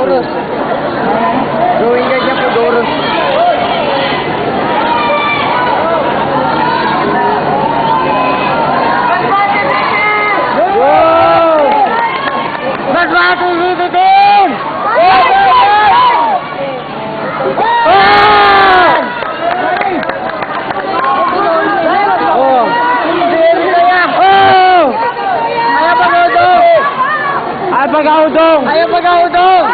Podoros. Drawing guide niya Podoros. Maswati dito din! Pag-audong! Ayaw pag-audong!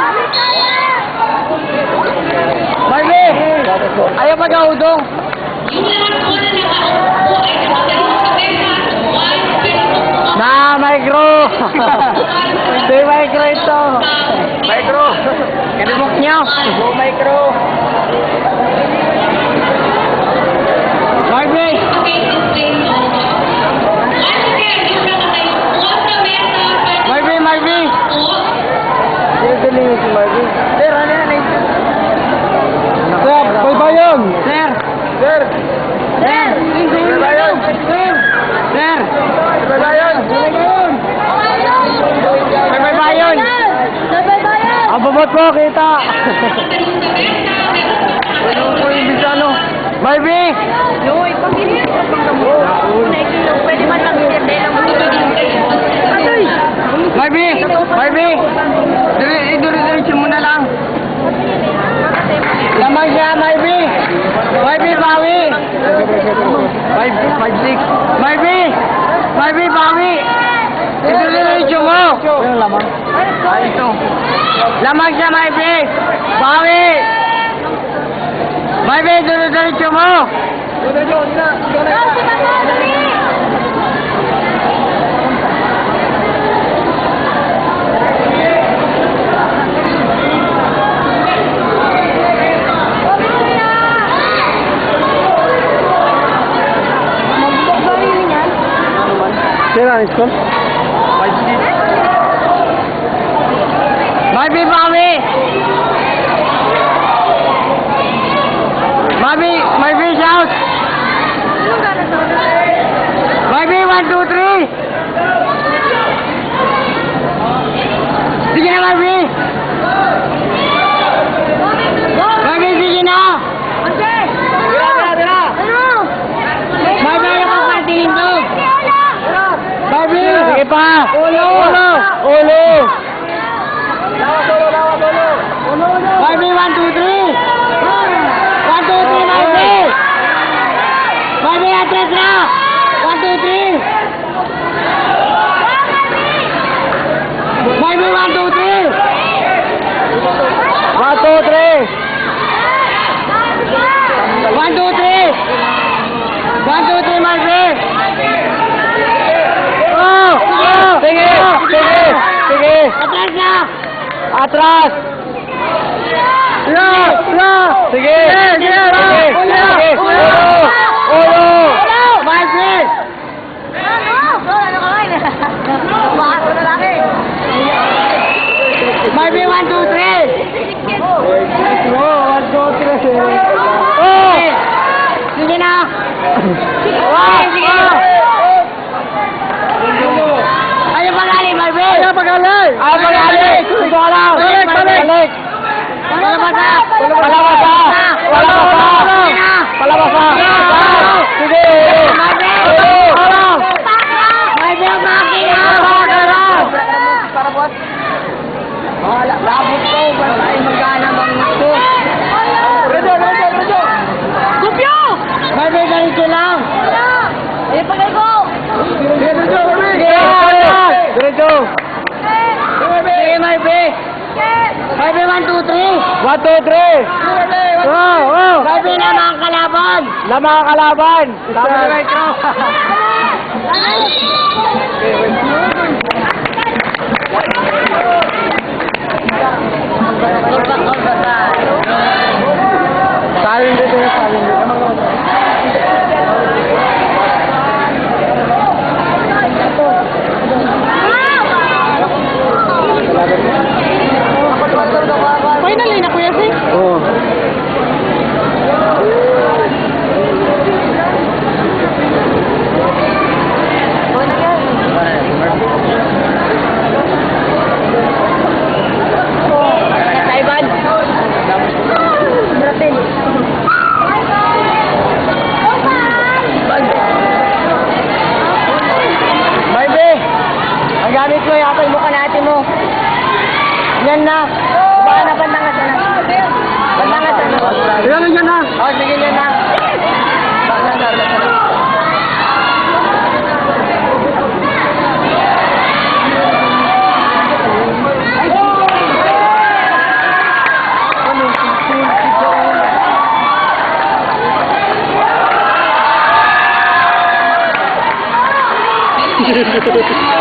Marley! Ayaw pag-audong! Na, micro! Hindi micro ito! Micro! Kanimok niyo! Micro! Marley! Marvin! Galing si Marvin. Sir, ano yan? Sir, baybayon! Sir! Sir! Sir! Baybayon! Sir! Sir! Baybayon! Baybayon! Baybayon! Baybayon! Ang babot ko, kita! Ano po yung bisano? Marvin! Yoy, pag-init! Pwede man lang hindi lang Marvin! Marvin! Diretso mo na lang. Lamang siya, Marvin! Marvin, bawi! 5-6. Marvin! Marvin, bawi! Diretso mo! Yung lamang? Ito. Lamang siya, Marvin! Bawi! Marvin, diretso mo! Sira, it's called? Marvin, Marvin! Marvin, shout! Marvin, 1, 2, 3! Sige na, Marvin! Marvin, sige na! Marvin, ako kantingin ko! Marvin! Sige pa! Ulo! Ulo! Ulo! Marvin, 1, 2, 3! 1, 2, 3, Marvin! Marvin, atras na! 1, 2, 3! Marvin, 1, 2, 3! 1, 2, 3! 1, 2, 3! 1, 2, 3, Marvin! Sige! Sige! Sige! Atras na! Atras! Sige! Sige! Sige! Ulo! Ulo! Marvin! Marvin, 1, 2, 3! 1, 2, 3! Sige na! Sige! Ayaw pagali, Marvin! Ayaw pagali! Ayaw pagali! Ikaw lang! Balik! Balik! Palabasa! Palabasa! Palabasa! Palabasa! Sige! Marvin! Marvin, bakit? Para boss! Labot ko! Ay, magkana bang ito? Redo! Gupyo! Marvin, ganito lang! Eh, pagay ko! Diretso! Diretso! Sige, Marvin! Marvin, 1, 2, 3! 1, 2, 3! Marvin, lamang ang kalaban! Lamang ang kalaban! Sabi na ito! Salin dito yung salin dito. Finally na kuya si? Oo. Yan na. Baka na, pandangas na. Pandangas na. Ayan, yan na. Oh, sige, yan na. Baka na, Hehehehe